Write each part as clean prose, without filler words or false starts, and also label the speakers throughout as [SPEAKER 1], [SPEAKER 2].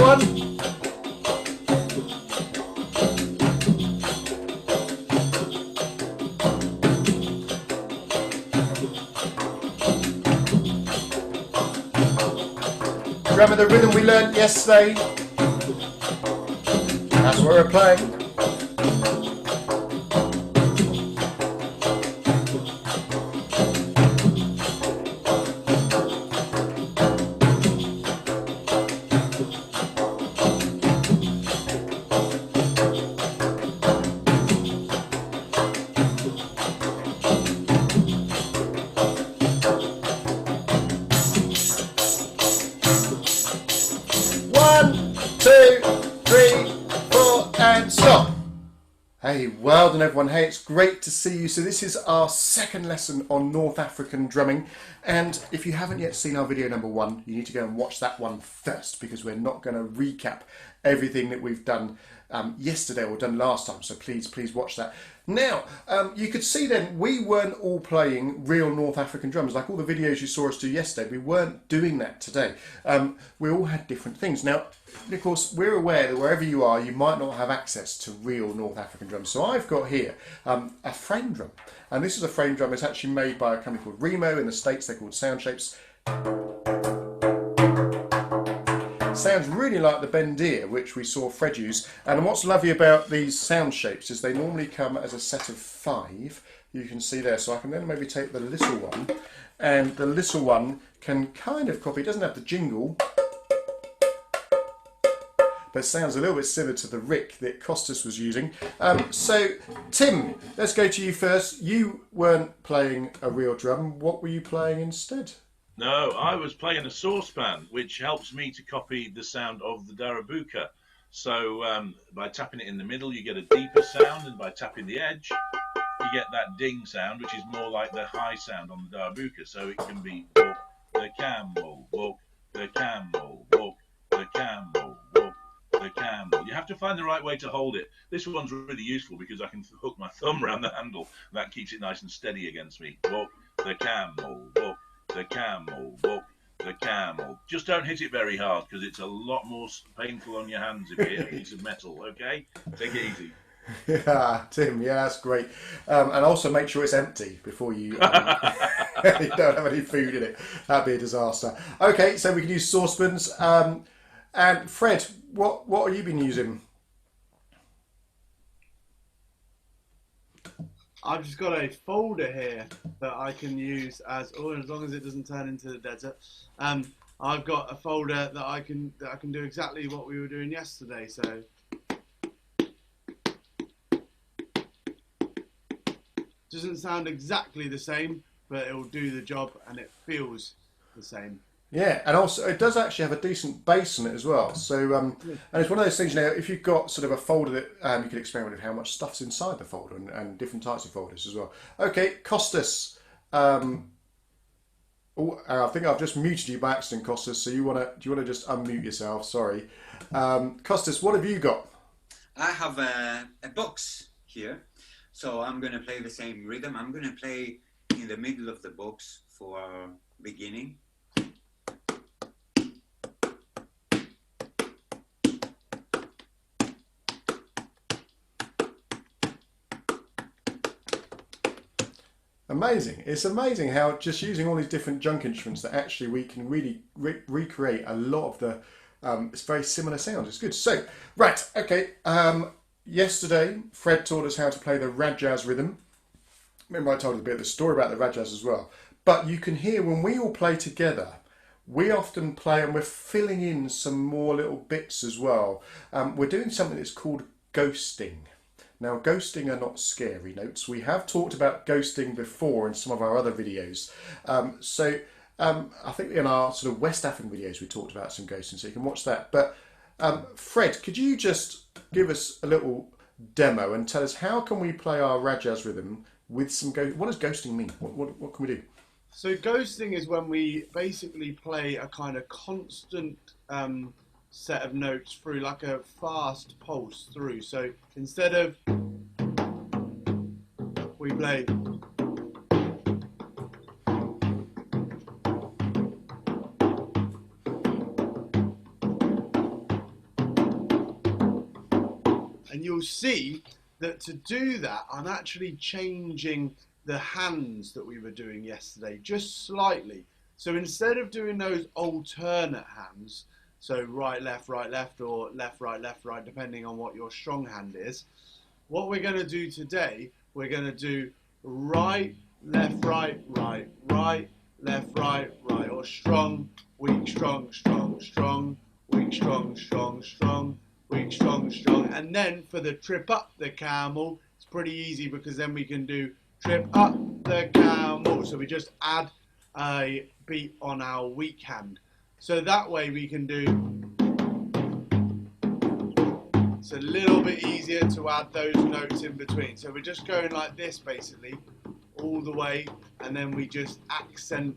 [SPEAKER 1] everyone. Remember the rhythm we learned yesterday? That's what we're playing. Hey, well done everyone. Hey, it's great to see you. So this is our second lesson on North African drumming. And if you haven't yet seen our video number 1, you need to go and watch that one first, because we're not going to recap everything that we've done yesterday or done last time. So please watch that. Now, you could see then we weren't all playing real North African drums. Like all the videos you saw us do yesterday, we weren't doing that today. We all had different things. Now, of course, we're aware that wherever you are, you might not have access to real North African drums. So I've got here a frame drum. And this is a frame drum that's actually made by a company called Remo. In the States, they're called Sound Shapes. Sounds really like the bendir, which we saw Fred use. And what's lovely about these Sound Shapes is they normally come as a set of 5. You can see there. So I can then maybe take the little one, and the little one can kind of copy. It doesn't have the jingle, but sounds a little bit similar to the Rick that Costas was using. So, Tim, let's go to you first. You weren't playing a real drum. What were you playing instead?
[SPEAKER 2] No, I was playing a saucepan, which helps me to copy the sound of the darabuka. So by tapping it in the middle, you get a deeper sound, and by tapping the edge, you get that ding sound, which is more like the high sound on the darabuka. So it can be walk the camel, walk the camel, walk the camel, walk the camel. You have to find the right way to hold it. This one's really useful because I can hook my thumb around the handle. That keeps it nice and steady against me. Walk the camel, walk the camel, walk the camel. Just don't hit it very hard, because it's a lot more painful on your hands if you hit a piece of metal, okay? Take it easy.
[SPEAKER 1] Yeah, Tim, yeah, that's great. And also make sure it's empty before you, you don't have any food in it. That'd be a disaster. Okay, so we can use saucepans. And Fred, what have you been using?
[SPEAKER 3] I've just got a folder here that I can use as long as it doesn't turn into the desert. I've got a folder that I can do exactly what we were doing yesterday. So doesn't sound exactly the same, but it will do the job and it feels the same.
[SPEAKER 1] Yeah, and also it does actually have a decent bass in it as well. So, and it's one of those things, you know, if you've got sort of a folder that you can experiment with how much stuff's inside the folder and different types of folders as well. Okay, Costas. I think I've just muted you by accident, Costas. So do you want to just unmute yourself? Sorry, Costas. What have you got?
[SPEAKER 4] I have a box here, so I'm going to play the same rhythm. I'm going to play in the middle of the box for beginning.
[SPEAKER 1] Amazing. It's amazing how just using all these different junk instruments that actually we can really recreate a lot of the it's very similar sounds. It's good. So, right, okay. Yesterday, Fred taught us how to play the Rajaz rhythm. Remember I told you a bit of the story about the Rajaz as well. But you can hear when we all play together, we often play and we're filling in some more little bits as well. We're doing something that's called ghosting. Now, ghosting are not scary notes. We have talked about ghosting before in some of our other videos. I think in our sort of West African videos we talked about some ghosting, so you can watch that. But Fred, could you just give us a little demo and tell us how can we play our Rajaz rhythm with some ghosting? What does ghosting mean? What can we do?
[SPEAKER 3] So ghosting is when we basically play a kind of constant set of notes through, like a fast pulse through. So instead of we play And you'll see that to do that, I'm actually changing the hands that we were doing yesterday, just slightly. So instead of doing those alternate hands, so right, left, or left, right, depending on what your strong hand is, what we're going to do today, we're going to do right, left, right, left, right, or strong, weak, strong, weak, strong, weak, strong. And then for the trip up the camel, it's pretty easy because then we can do trip up the camel. So we just add a beat on our weak hand. So that way we can do, it's a little bit easier to add those notes in between. So we're just going like this basically, all the way, and then we just accent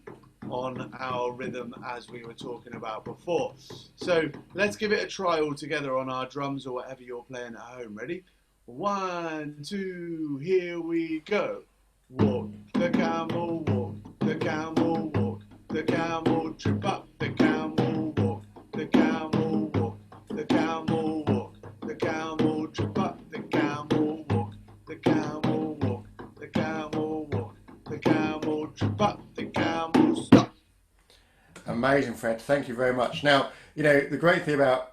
[SPEAKER 3] on our rhythm as we were talking about before. So let's give it a try all together on our drums or whatever you're playing at home. Ready? 1, 2, here we go. Walk the camel, walk the camel, walk the camel, trip up the camel, walk the camel, walk the camel, walk the camel, trip up the camel, walk the camel, walk the camel, walk the camel, trip up the camel, stop.
[SPEAKER 1] Amazing, Fred. Thank you very much. Now, you know, the great thing about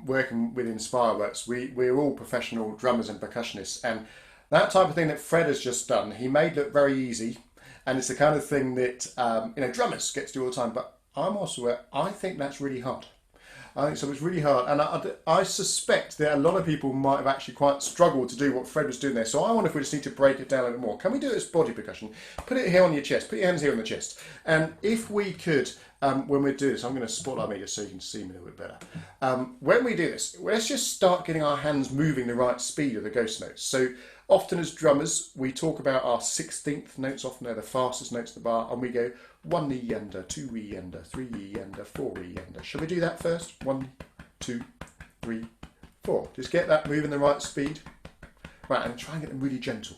[SPEAKER 1] working with Inspireworks, we're all professional drummers and percussionists, and that type of thing that Fred has just done, he made look very easy, and it's the kind of thing that you know, drummers get to do all the time. But I'm also aware, I think that's really hard. I think so. It's really hard, and I suspect that a lot of people might have actually quite struggled to do what Fred was doing there. So I wonder if we just need to break it down a little more. Can we do it as body percussion? Put it here on your chest. Put your hands here on the chest, and if we could, when we do this, I'm going to spotlight me just so you can see me a little bit better. When we do this, let's just start getting our hands moving the right speed of the ghost notes. So often as drummers, we talk about our 16th notes, often they're the fastest notes in the bar, and we go 1 E under, 2 E under, 3 E under, 4 E under. Shall we do that first? 1, 2, 3, 4. Just get that moving the right speed. Right, and try and get them really gentle,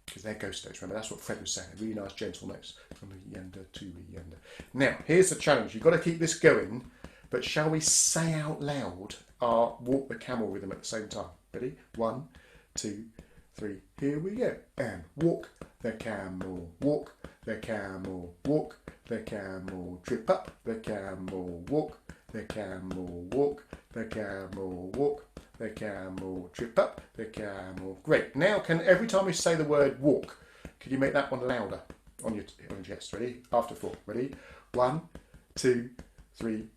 [SPEAKER 1] because they're ghost notes, remember? That's what Fred was saying, really nice gentle notes. 1 E under, 2 E under. Now, here's the challenge. You've got to keep this going, but shall we say out loud our walk the camel rhythm at the same time? Ready? 1, 2, 3, here we go. And walk the camel, walk the camel, walk the camel, trip up the camel, walk the camel, walk the camel, walk the camel, trip up the camel. Great. Now, can every time we say the word walk, could you make that one louder on your chest? Ready? After 4. Ready? 1, 2, 3,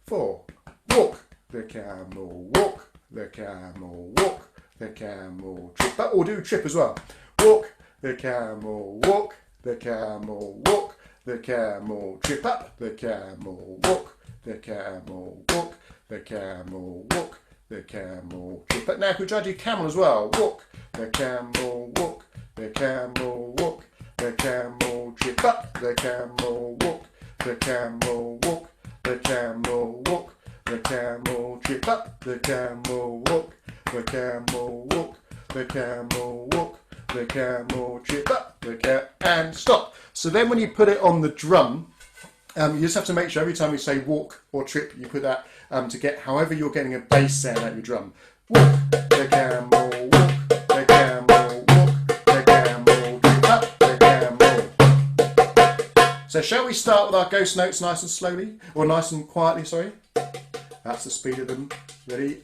[SPEAKER 1] 4. Walk the camel, walk the camel, walk the camel, trip up, or do trip as well. Walk the camel, walk the camel, walk the camel, trip up the camel, walk the camel, walk the camel, walk the camel, trip up. Now, could we try to do camel as well? Walk the camel, walk the camel, walk the camel, trip up the camel, walk the camel, walk the camel, walk the camel, trip up the camel, walk the camel, walk the camel, walk the camel, trip up the camel, and stop. So then when you put it on the drum, you just have to make sure every time you say walk or trip, you put that to get however you're getting a bass sound out of your drum. Walk the camel, walk the camel, walk the camel, trip up the camel. So shall we start with our ghost notes nice and slowly, or nice and quietly, sorry? That's the speed of them. Ready?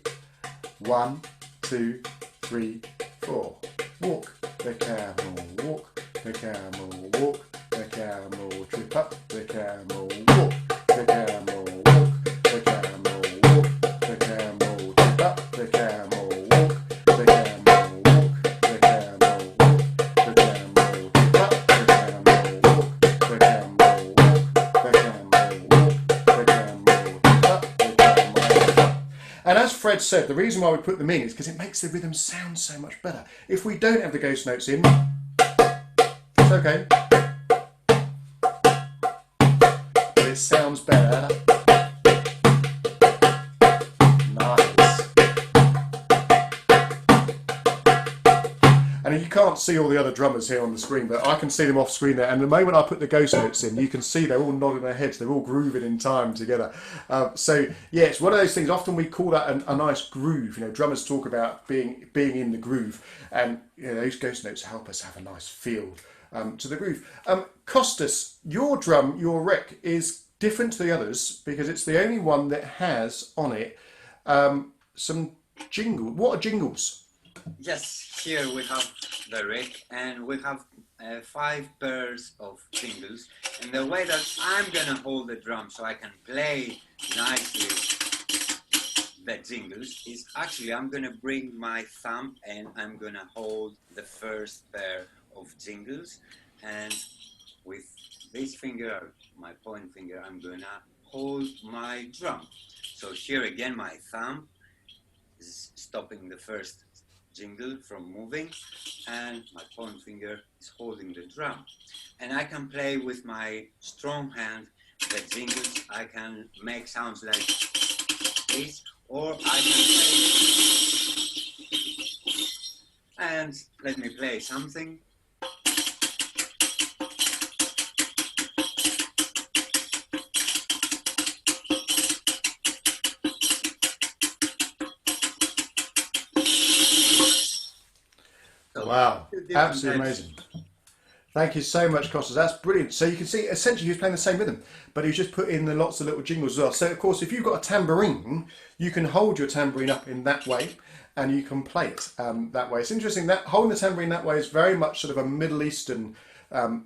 [SPEAKER 1] 1, 2, 3, 4. Walk the camel, walk the camel, walk the camel, trip up the camel, walk the camel, walk the camel, walk the camel, trip up the camel, walk the camel, walk the camel, walk the camel, trip up the camel, walk the camel, walk the camel, walk the camel, trip up the camel. And as Fred said, the reason why we put them in is because it makes the rhythm sound so much better. If we don't have the ghost notes in, it's okay. But it sounds better. Nice. And you can't see all the other drummers here on the screen, but I can see them off screen there. And the moment I put the ghost notes in, you can see they're all nodding their heads. They're all grooving in time together. So yeah, it's one of those things. Often we call that a nice groove. You know, drummers talk about being in the groove, and you know, those ghost notes help us have a nice feel to the groove. Costas, your drum, your rec is different to the others because it's the only one that has on it some jingle. What are jingles?
[SPEAKER 4] Yes, here we have the rick, and we have 5 pairs of jingles. And the way that I'm gonna hold the drum so I can play nicely the jingles is actually I'm gonna bring my thumb and I'm gonna hold the first pair of jingles, and with this finger, my point finger, I'm gonna hold my drum. So here again my thumb is stopping the first jingle from moving, and my point finger is holding the drum. And I can play with my strong hand the jingles. I can make sounds like this, or I can play. And let me play something.
[SPEAKER 1] Wow, absolutely amazing. Thank you so much, Costas. That's brilliant. So you can see, essentially, he was playing the same rhythm, but he's just put in the lots of little jingles as well. So, of course, if you've got a tambourine, you can hold your tambourine up in that way, and you can play it that way. It's interesting that holding the tambourine that way is very much sort of a Middle Eastern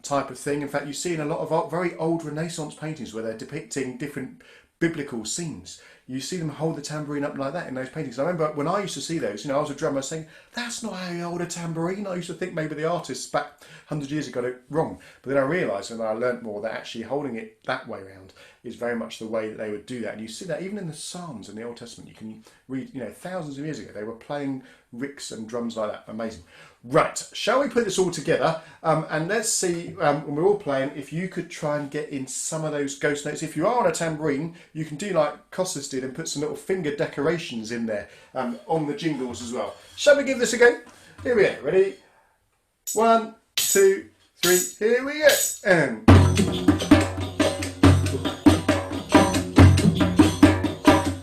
[SPEAKER 1] type of thing. In fact, you see in a lot of very old Renaissance paintings where they're depicting different biblical scenes. You see them hold the tambourine up like that in those paintings. I remember when I used to see those, you know, I was a drummer saying, that's not how you hold a tambourine. I used to think maybe the artists back 100 years ago got it wrong. But then I realised when I learnt more that actually holding it that way around is very much the way that they would do that. And you see that even in the Psalms in the Old Testament. You can read, you know, thousands of years ago, they were playing ricks and drums like that. Amazing. Right, shall we put this all together and let's see when we're all playing if you could try and get in some of those ghost notes. If you are on a tambourine, you can do like Costas did and put some little finger decorations in there on the jingles as well. Shall we give this a go? Here we go. Ready? 1, 2, 3. Here we go. And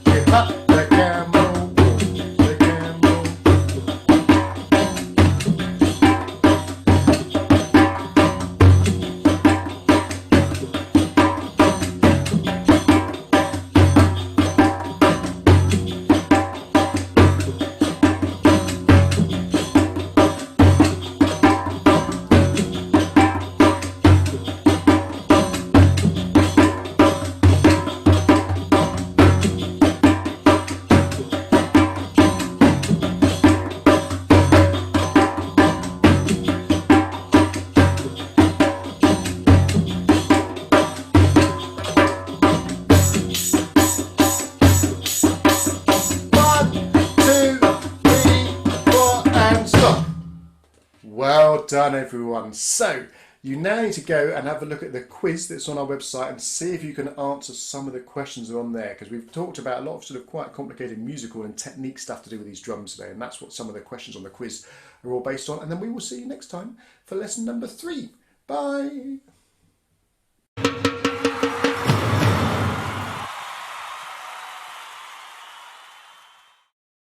[SPEAKER 1] hip hop the camel, the camel. Well done, everyone. So you now need to go and have a look at the quiz that's on our website and see if you can answer some of the questions that are on there, because we've talked about a lot of sort of quite complicated musical and technique stuff to do with these drums today, and that's what some of the questions on the quiz are all based on. And then we will see you next time for lesson number 3. Bye.